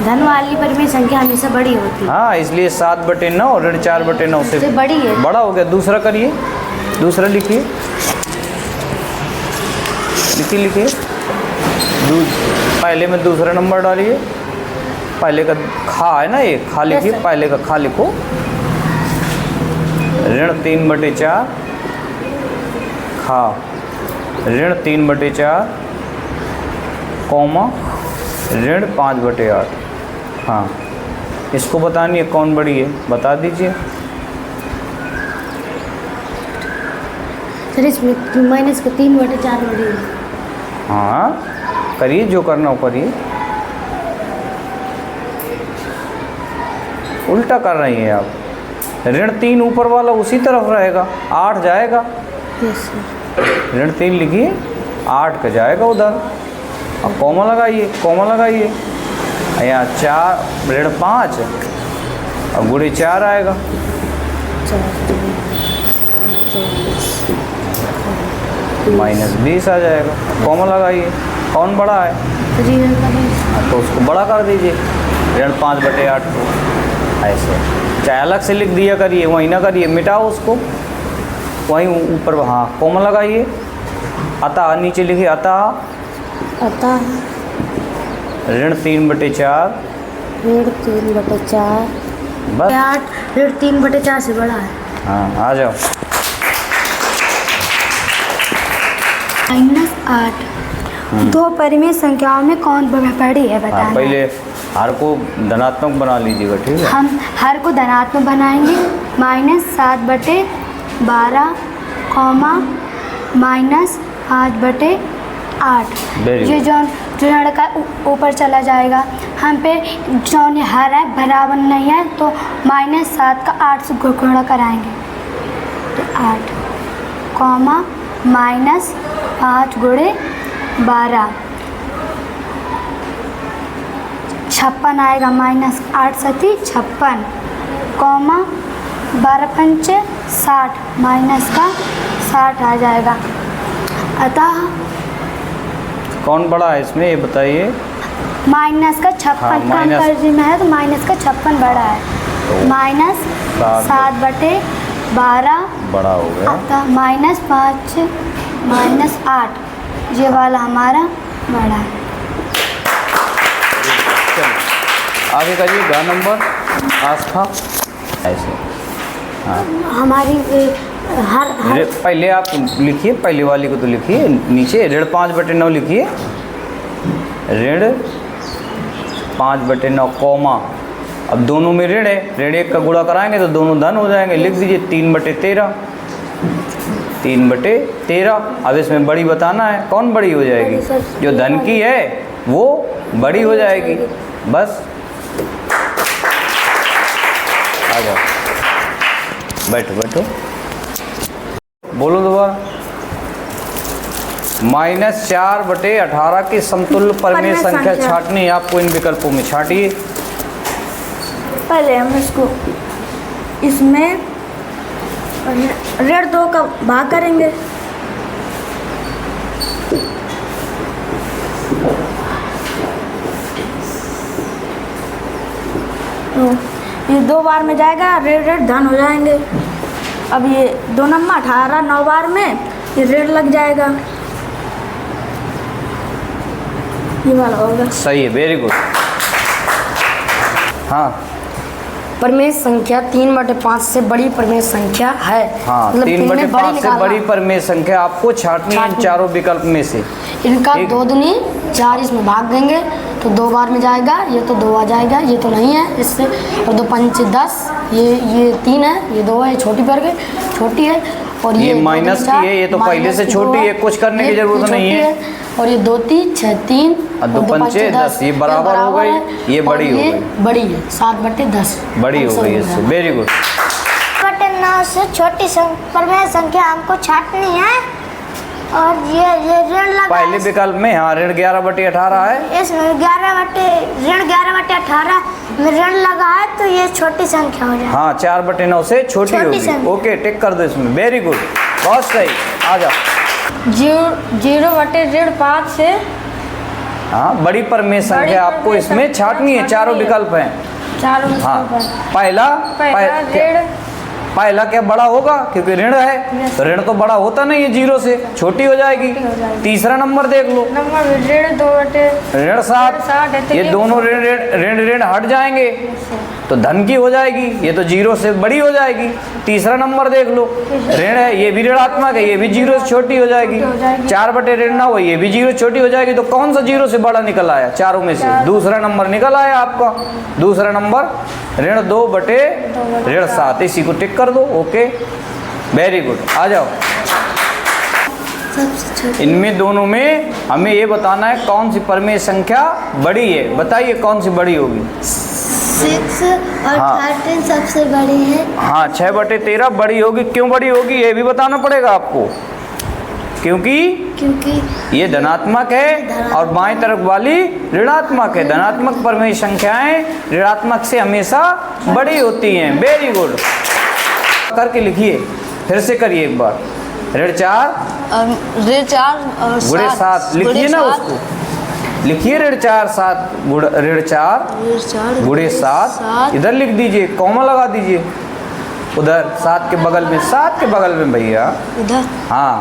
धन वाली परिमेय संख्या हमेशा बड़ी होती है। हाँ, इसलिए 7/9 और ऋण 4/9 से बड़ी है, बड़ा हो गया। दूसरा करिए, दूसरा लिखिए, लिखिए। पहले में दूसरा नंबर डालिए, पहले का खा है ना, ये खा लिखिए, पहले का खा लिखो। ऋण 3/4 खा, ऋण 3/4 कौमा ऋण 5/8। हाँ, इसको बतानी है कौन बड़ी है, बता दीजिए। सर इसमें माइनस का 3/4 बड़ी है। हाँ, करिए, जो करना हो करिए। उल्टा कर रही हैं आप। ऋण 3 ऊपर वाला उसी तरफ रहेगा, 8 जाएगा। Yes sir. ऋण 3 लिखिए, 8 का जाएगा उधर। अब कॉमा लगाइए, कॉमा लगाइए। यहाँ 4 ऋण 5 अब गुणे 4 आएगा। -20 आ जाएगा। कॉमा लगाइए, कौन बड़ा है? तो उसको बड़ा कर दीजिए, ऋण 5/8 को। ऐसे चाहे अलग से लिख दिया करिए, वहीं ना करिए, मिटाओ उसको, वहीं ऊपर। हाँ, कॉमा लगाइए। अतः नीचे लिखिए, अतः ऋण 3/4 ऋण 3/4 बस। 8 ऋण 3/4 से बड़ा है। हाँ, आ जाओ। -8 दो परिमेय संख्याओं में कौन बड़ी है बताना। हाँ, पहले हर को धनात्मक बना लीजिएगा, ठीक है। हम हर को धनात्मक बनाएंगे। -7/12 कॉमा -5/8। ये जो लड़का ऊपर चला जाएगा, हम पे जो हर है बराबर नहीं है, तो -7 का 8 से गुणा कराएंगे, तो 8 कॉमा -5 × 12 56 आएगा। -8 सती 56 कॉमा 12 पंचे 60 माइनस का 60 आ जाएगा। अतः कौन बड़ा है इसमें, ये बताइए। माइनस का 56 कम कर में है, तो माइनस का 56 बड़ा है। -7/12 बड़ा हो गया। अतः -5 -8 ये वाला हमारा बड़ा है। आगे करिए, ग नंबर आस्था। ऐसे हाँ, हमारी हर पहले आप लिखिए, पहले वाली को तो लिखिए, नीचे ऋण 5/9 लिखिए, ऋण 5/9 कौमा। अब दोनों में ऋण है, ऋण 1 का गुणा कराएंगे तो दोनों धन हो जाएंगे। लिख दीजिए 3/13 3/13। अब इसमें बड़ी बताना है, कौन बड़ी हो जाएगी? जो धन की है वो बड़ी हो जाएगी। बस आ जाओ, बैठो बैठो, बोलो दोबारा। -4/18 की समतुल्य परिमेय संख्या छांटनी है आपको। इन विकल्पों में छांटिए। पहले हम इसको इसमें ऋण 2 का भाग करेंगे। तो ये 2 बार में जाएगा, ऋण धन हो जाएंगे। अब ये 2 नंबर 18 9 बार में ये ऋण लग जाएगा, ये वाला होगा। सही है, वेरी गुड। हाँ, परिमेय संख्या 3/5 से बड़ी परिमेय संख्या है। हाँ, मतलब 3/5 से बड़ी परिमेय संख्या आपको छांटनी है इन चारों विकल्प में से। इनका 2 दूनी 4 इसमें भाग देंगे तो 2 बार में जाएगा, ये तो 2 आ जाएगा, ये तो नहीं है इससे। और 2 पंचे 10, ये 3 है, ये 2 है, छोटी पर गई, छोटी है। और ये माइनस की है, ये तो पहले से छोटी है, कुछ करने की जरूरत नहीं है। और ये 2 3 6 3 और 2 पंचे 10, ये बराबर हो गई, ये बड़ी हो गई, बड़ी है 7/10 बड़ी हो गई इससे। Very good. 9 से छोटी परिमेय संख्या हमको छांटनी है। और ये ऋण लगा पहले विकल्प में, हाँ, ऋण 11/18 है। इसमें ऋण 11/18 में ऋण लगा है, तो ये छोटी संख्या हो जाएगी। हाँ, 4/9 से छोटी होगी। ओके, टिक कर दो इसमें। वेरी गुड, बहुत सही। आ जाओ। 0/ऋण 5 से हाँ, बड़ी परमेय संख्या आपको इसमें छांटनी है, चारों विकल्प हैं। चारों में हाँ, पर पहला क्या बड़ा होगा, क्योंकि ऋण है, तो ऋण तो बड़ा होता नहीं है जीरो से, छोटी हो जाएगी। तीसरा नंबर देख लो, नंबर ऋण 2 ऋण 7, ये दोनों ऋण ऋण ऋण हट जाएंगे तो धन की हो जाएगी, ये तो जीरो से बड़ी हो जाएगी। तीसरा नंबर देख लो, ऋण है, ये भी ऋणात्मक है, ये भी जीरो से छोटी हो जाएगी। 4 बटे ऋण ना हो, ये भी जीरो छोटी हो जाएगी। तो कौन सा जीरो से बड़ा निकल आया चारों में से? दूसरा नंबर निकल आया आपका। दूसरा नंबर ऋण 2 बटे ऋण 7, इसी को टिक कर दो। Okay, very good. आ जाओ, इनमें दोनों में हमें ये बताना है कौन सी परमेय संख्या बड़ी है। बताइए कौन सी बड़ी होगी? 6 और 13 सबसे बड़ी है। हाँ, 6 बटे 13 बड़ी होगी। क्यों बड़ी होगी ये भी बताना पड़ेगा आपको, क्योंकि ये धनात्मक है और बाएं तरफ वाली ऋणात्मक है। धनात्मक परमेय संख्याएं ऋणात्मक से हमेशा बड़ी होती हैं। वेरी गुड, करके लिखिए, फिर से करिए एक बार। ऋण 4 गुणे 7 लिखिए ना, उसको लिखिए। ऋण 4 7 ऋण 4 गुणे 7 इधर लिख दीजिए, कॉमा लगा दीजिए उधर 7 के बगल में, 7 के बगल में भैया इधर। हाँ,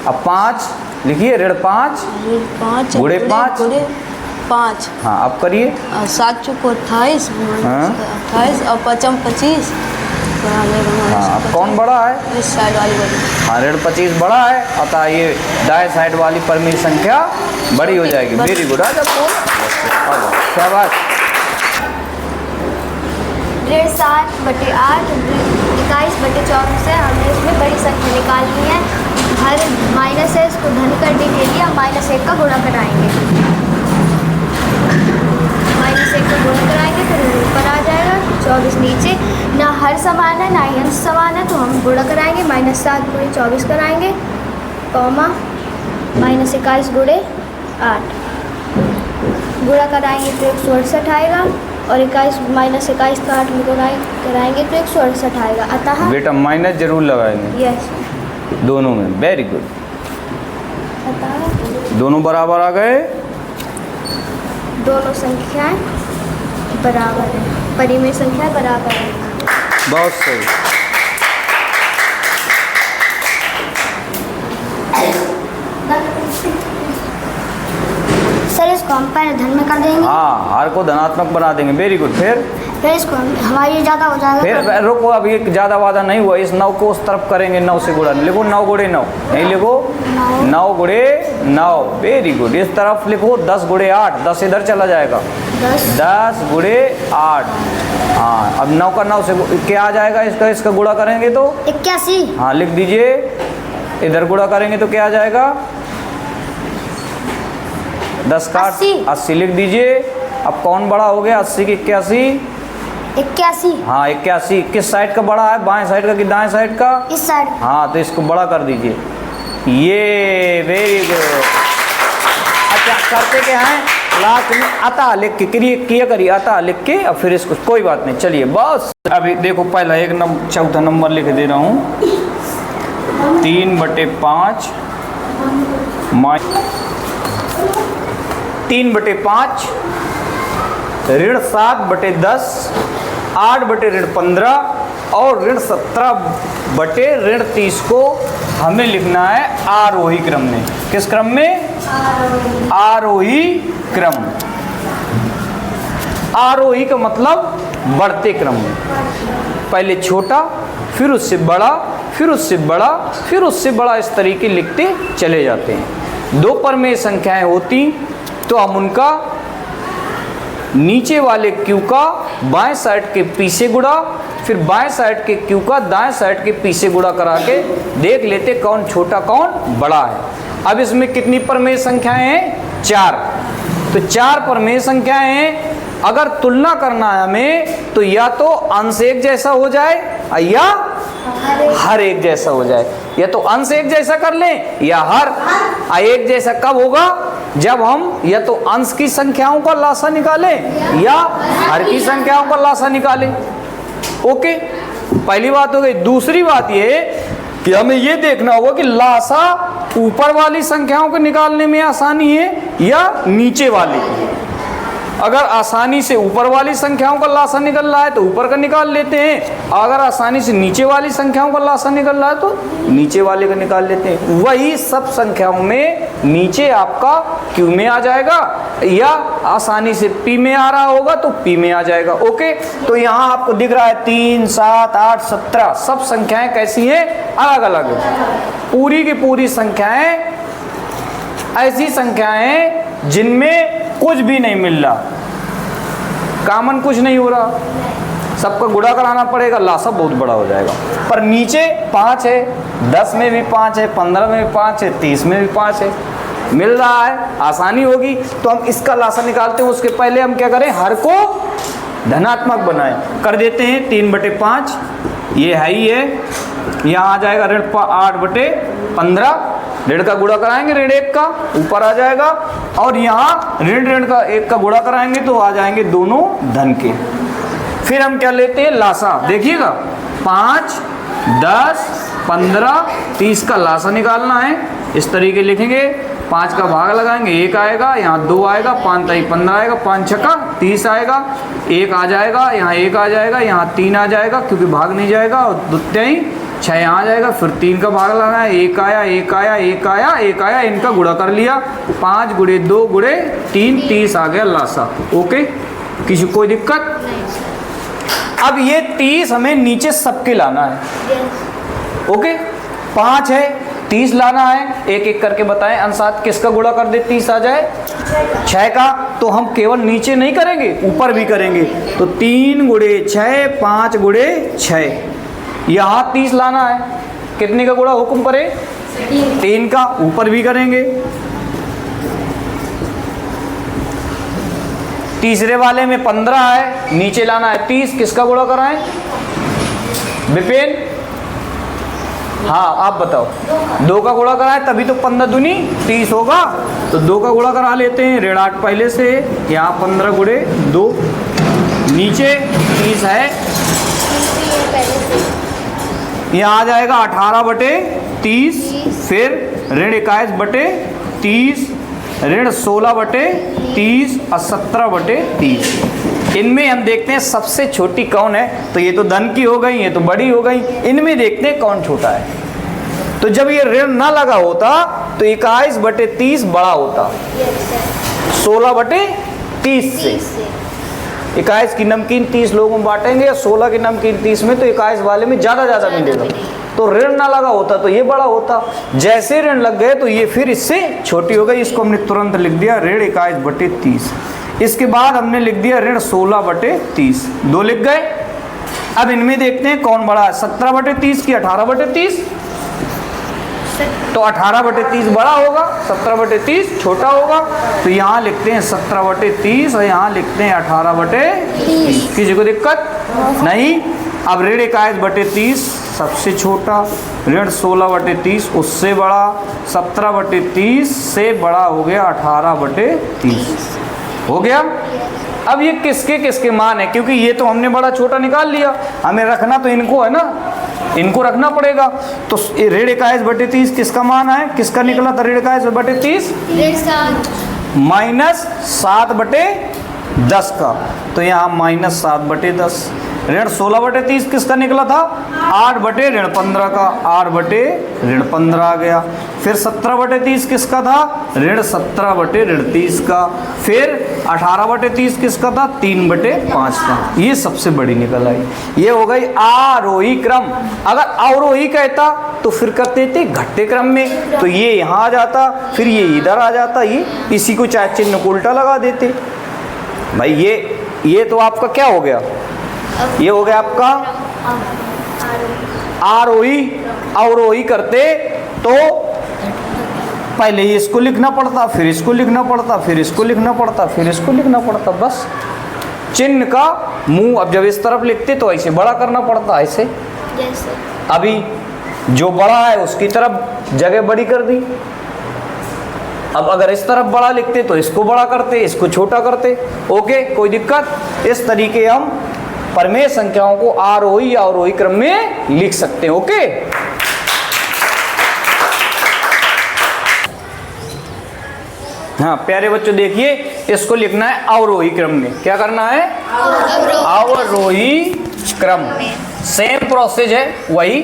अब 5 लिखिए, ऋण 5 गुणे 5। हाँ, अब करिए। 7 चौक 28 28 और 5 25। हाँ, अब कौन बड़ा है? इस साइड वाली बड़ी। हाँ, ऋण 25 बड़ा है, अतः ये दाएं साइड वाली परमेय संख्या बड़ी हो जाएगी। Very good. आज आपको क्या बात? ऋण 7 बटे 8 21 बटे 24 है। हमें इसमें बड़ी संख्या निकालनी है। हर माइनस है, इसको धन करने के लिए हम -1 का गुणा कराएंगे। -1 का गुणा कराएंगे तो ऋण ऊपर आ जाएगा, 24 नीचे। ना हर समान है ना ही अंश समान है, तो हम गुणा कराएंगे। -7 गुणे 24 कराएंगे, कॉमा -21 गुणे 8 गुणा कराएंगे तो 168 आएगा, और 21 का 8 में कराएंगे तो 168 आएगा। अतः बेटा माइनस जरूर लगाएंगे। यस, दोनों में। वेरी गुड, अतः दोनों बराबर आ गए। दोनों संख्याएं बराबर है, परिमेय संख्या बराबर है। बहुत सही। सर, इसको हम पहले धन में कर देंगे। हाँ, हार को धनात्मक बना देंगे। Very good. फिर इसको हमारी ज़्यादा हो जाएगा। फिर रुको, अब ये ज़्यादा वादा नहीं हुआ। इस 9 को उस तरफ करेंगे, 9 से गुणा। लिखो 9 गुणे 9, नहीं लिखो 9 गुणे 9। Very good. इस तरफ लिखो 10 गुणे 8, 10 इधर चला जाएगा, 10 गुणे 8। हाँ, अब 9 का 9 से क्या आ जाएगा? इसका गुणा करेंगे तो 81। हाँ, लिख दीजिए। इधर गुणा करेंगे तो क्या आ जाएगा? 10 का 80 लिख दीजिए। अब कौन बड़ा हो गया? 80 की 81। 81। हाँ, 81 किस साइड का बड़ा है? बाएं साइड का कि दाएं साइड का? इस साइड। हाँ, तो इसको बड़ा कर दीजिए। ये वेरी गुड। अच्छा, करते क्या है? लास्ट में अतः लिख के किया करिए, अतः लिख के। अब फिर इसको कोई बात नहीं, चलिए बस। अभी देखो, पहला चौथा नंबर लिख दे रहा हूँ। 3/5 3/5 ऋण 7/10 8 बटे ऋण 15 और ऋण 17 बटे ऋण 30 को हमें लिखना है आरोही क्रम में। किस क्रम में? आरोही क्रम। आरोही का मतलब बढ़ते क्रम में। पहले छोटा, फिर उससे बड़ा, फिर उससे बड़ा, फिर उससे बड़ा, इस तरीके लिखते चले जाते हैं। 2 परमेय संख्याएं होती तो हम उनका नीचे वाले क्यू का बाएं साइड के पी से गुणा, फिर बाएं साइड के क्यू का दाएं साइड के पी से गुणा करा के देख लेते कौन छोटा कौन बड़ा है। अब इसमें कितनी परमेय संख्याएं हैं? 4। तो 4 परमेय संख्याएं हैं। अगर तुलना करना है हमें तो या तो अंश एक जैसा हो जाए या हर एक जैसा हो जाए। या तो अंश एक जैसा कर लें या हर एक जैसा। कब होगा? जब हम या तो अंश की संख्याओं का लासा निकालें या हर की संख्याओं का लासा निकालें। ओके, पहली बात हो गई। दूसरी बात ये कि हमें ये देखना होगा कि लासा ऊपर वाली संख्याओं को निकालने में आसानी है या नीचे वाली। अगर आसानी से ऊपर वाली संख्याओं का लासा निकल रहा है तो ऊपर का निकाल लेते हैं, अगर आसानी से नीचे वाली संख्याओं का लासा निकल रहा है तो नीचे वाले का निकाल लेते हैं। वही सब संख्याओं में नीचे आपका क्यू में आ जाएगा या आसानी से पी में आ रहा होगा तो पी में आ जाएगा। ओके, तो यहाँ आपको दिख रहा है 3, 7, 8, 17 सब संख्याएं कैसी हैं, अलग अलग है। पूरी की पूरी संख्याएं ऐसी संख्याएं जिनमें कुछ भी नहीं मिल रहा, कॉमन कुछ नहीं हो रहा, सबका गुणा कराना पड़ेगा, लासा बहुत बड़ा हो जाएगा। पर नीचे 5 है, 10 में भी 5 है, 15 में भी 5 है, 30 में भी 5 है, मिल रहा है, आसानी होगी। तो हम इसका लासा निकालते हैं, उसके पहले हम क्या करें, हर को धनात्मक बनाएं, कर देते हैं 3/5, ये है ही है, यहाँ आ जाएगा ऋण 8/15, ऋण का गुणा कराएंगे ऋण 1 का ऊपर आ जाएगा, और यहाँ ऋण का 1 का गुणा कराएंगे तो आ जाएंगे दोनों धन के। फिर हम क्या लेते हैं, लासा, देखिएगा 5, 10, 15, 30 का लासा निकालना है। इस तरीके लिखेंगे, 5 का भाग लगाएंगे, 1 आएगा, यहाँ 2 आएगा, 5 ताई 15 आएगा, 5 छक्का 30 आएगा, 1 आ जाएगा, यहाँ 1 आ जाएगा, यहाँ 3 आ जाएगा क्योंकि भाग नहीं जाएगा, और 2 तिहाई 6 यहाँ आ जाएगा, फिर 3 का भाग लगाना है, 1 आया, 1 आया, 1 आया, 1 आया, इनका गुणा कर लिया, 5 × 2 × 3, 30 आ गया लासा। ओके, किसी कोई दिक्कत? अब ये 30 हमें नीचे सबके लाना है। ओके, 5 है, 30 लाना है, एक एक करके बताएं, अंशात किसका गुणा कर दे 30 आ जाए, 6 का। तो हम केवल नीचे नहीं करेंगे, ऊपर भी करेंगे, तो 3 × 6, 5 × 6, यहाँ 30 लाना है, कितने का गुणा हुक्म पड़े, 3 का, ऊपर भी करेंगे। तीसरे वाले में 15 है, नीचे लाना है 30, किसका गुणा कराएं, विपिन? हाँ, आप बताओ, 2 का गुणा कराएं तभी तो 15 दूनी 30 होगा, तो 2 का गुणा करा लेते हैं। ऋण 8 पहले से, यहाँ 15 × 2, नीचे 30 है, यहाँ आ जाएगा 18/30, फिर ऋण 21/30, ऋण 16/30 और 17/30। इनमें हम देखते हैं सबसे छोटी कौन है, तो ये तो धन की हो गई, ये तो बड़ी हो गई, इनमें देखते हैं कौन छोटा है। तो जब ये ऋण ना लगा होता तो 21/30 बड़ा होता 16/30 से। 21 की नमकीन 30 लोगों में बांटेंगे, 16 की नमकीन 30 में, तो 21 वाले में ज़्यादा मिलेगा। तो ऋण ना लगा होता तो ये बड़ा होता, जैसे ऋण लग गए तो ये फिर इससे छोटी हो गई। इसको हमने तुरंत लिख दिया ऋण 21/30। इसके बाद हमने लिख दिया ऋण 16/30, 2 लिख गए। अब इनमें देखते हैं कौन बड़ा है, 17/30 की 18/30, तो 18/30 बड़ा होगा, 17/30 छोटा होगा। तो यहाँ लिखते हैं 17/30 और यहाँ लिखते हैं 18/30। किसी को दिक्कत नहीं? अब ऋण 21/30 सबसे छोटा, ऋण 16/30 उससे बड़ा, 17/30 से बड़ा हो गया 18/30 हो गया। अब ये किसके किसके मान है, क्योंकि ये तो हमने बड़ा छोटा निकाल लिया, हमें रखना तो इनको है ना, इनको रखना पड़ेगा। तो ऋण 21/30 किसका मान है, किसका निकला था ऋण 21/30? -7/10 का, तो यहाँ -7/10। ऋण 16/30 किसका निकला था, 8/15 का, 8/15 आ गया। फिर 17/30 किसका था, ऋण 17/30 का। फिर 18/30 किसका था, 3/5 का। ये सबसे बड़ी निकल आई। ये हो गई आरोही क्रम। अगर अवरोही कहता तो फिर करते थे घट्टे क्रम में, तो ये यहाँ आ जाता, फिर ये इधर आ जाता, ये इसी को चाहे चिन्ह को उल्टा लगा देते। भाई ये तो आपका क्या हो गया, ये हो गया आपका आरोही। अवरोही करते तो पहले इसको लिखना पड़ता, फिर इसको लिखना पड़ता, फिर इसको लिखना पड़ता, फिर इसको लिखना पड़ता, बस चिन्ह का मुंह। अब जब इस तरफ लिखते तो ऐसे बड़ा करना पड़ता, ऐसे। अभी जो बड़ा है उसकी तरफ जगह बड़ी कर दी। अब अगर इस तरफ बड़ा लिखते तो इसको बड़ा करते, इसको छोटा करते। ओके, कोई दिक्कत? इस तरीके हम परमेय संख्याओं को आरोही या अवरोही क्रम में लिख सकते हैं। ओके। हाँ प्यारे बच्चों देखिए, इसको लिखना है अवरोही क्रम में। क्या करना है? अवरोही क्रम। सेम प्रोसेस है वही,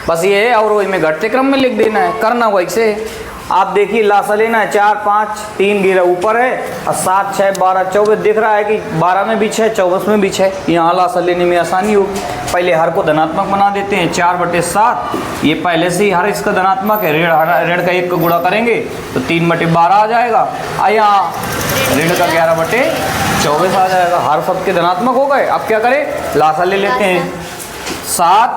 बस ये है अवरोही में घटते क्रम में लिख देना है। करना वैसे आप देखिए, लासा लेना है 4 5 3 गिरा ऊपर है और 7 6 12 24 दिख रहा है कि 12 में भी 6 24 में भी 6। यहाँ लासा लेने में आसानी होगी। पहले हर को धनात्मक बना देते हैं 4/7। ये पहले से ही हर इसका धनात्मक है। ऋण का 1 का गुणा करेंगे तो 3/12 आ जाएगा। और यहाँ ऋण का 11/24 आ जाएगा। हर सब के धनात्मक हो गए। अब क्या करें? लासा ले लेते हैं 7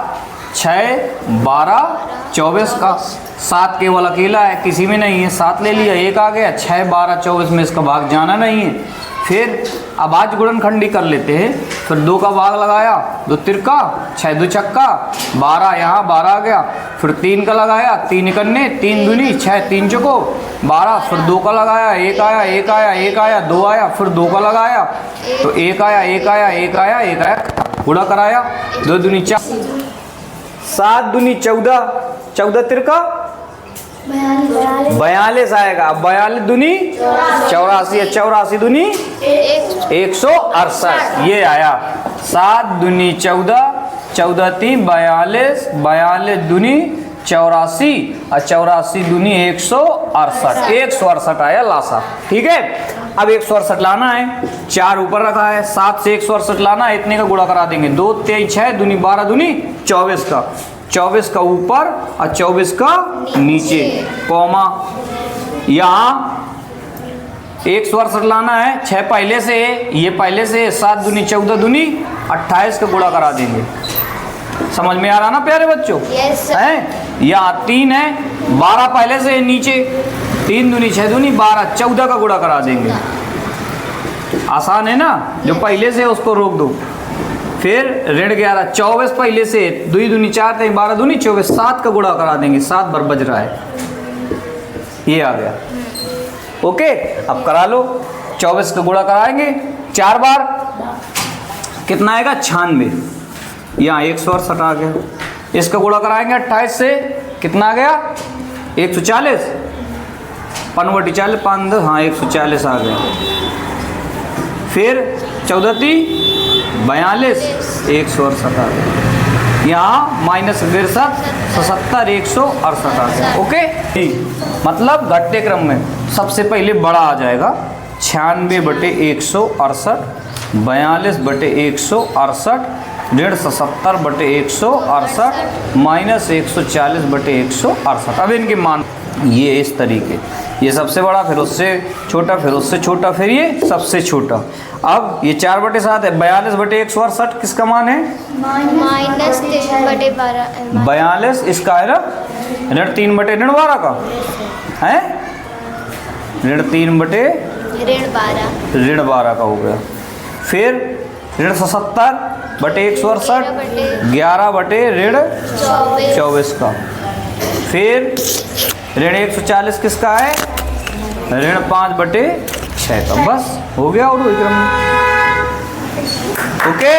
6 12 24 का। 7 केवल अकेला है, किसी में नहीं है, 7 ले लिया, 1 आ गया। 6 12 24 में इसका भाग जाना नहीं है। फिर अब आज गुणनखंडी कर लेते हैं। फिर 2 का भाग लगाया, 2 तिरका 6 2 छक्का 12, यहाँ 12 आ गया। फिर 3 का लगाया, 3 इकन्ने 3 दूनी 6 3 चौको 12। फिर 2 का लगाया, 1 आया 1 आया 1 आया 2 आया। फिर 2 का लगाया तो 1 आया 1 आया 1 आया 1 आया, गुणा कराया 2 दूनी 4 7 दूनी 14 14 तिरका 42 आएगा। 42 दूनी 84 है, 84 दूनी 168 ये आया। 7 दूनी 14 14 3 42 42 दूनी 84 और 84 दूनी 168 168 आया लासा। ठीक है, अब 168 लाना है। 4 ऊपर रखा है, 7 से 168 लाना है, इतने का गुणा करा देंगे। 2 23 6 दूनी 12 दूनी 24 का 24 का ऊपर और 24 का नीचे, कॉमा। यहाँ 168 लाना है। 6 पहले से है, ये पहले से है। 7 दूनी 14 दूनी 28 का गुणा करा देंगे। समझ में आ रहा ना प्यारे बच्चों? है। यहाँ 3 है, 12 पहले से है नीचे, 3 दूनी 6 दूनी 12 14 का गुणा करा देंगे। आसान है ना? जो पहले से है उसको रोक दो। फिर ऋण 11 24 पहले से, 2 दूनी 4 3 12 दूनी 24 7 का गुणा करा देंगे। 7 बार बज रहा है, ये आ गया। ओके, अब करा लो। 24 का गुणा कराएंगे 4 बार, कितना आएगा? 96। यहाँ 168 आ गया। इसका गुणा कराएंगे 28 से, कितना आ गया? 140। 5/40 5 हाँ 140 आ गया। फिर 14 3 42 168 आ गया। यहाँ -63 77 168 आ गया। ओके, मतलब घटते क्रम में सबसे पहले बड़ा आ जाएगा 96/168 42/168 170/168 -140/168। अब इनके मान ये इस तरीके, ये सबसे बड़ा, फिर उससे छोटा, फिर उससे छोटा, फिर ये सबसे छोटा। अब ये 4/7 है। 42/168 किसका मान है? -3/12 42 इसका है ना। ऋण 3/12 का है। ऋण 3/12 का हो गया। फिर ऋण 77/168 11/24 का। फिर ऋण 140 किसका है? ऋण 5/6 का। बस हो गया और क्रम। ओके।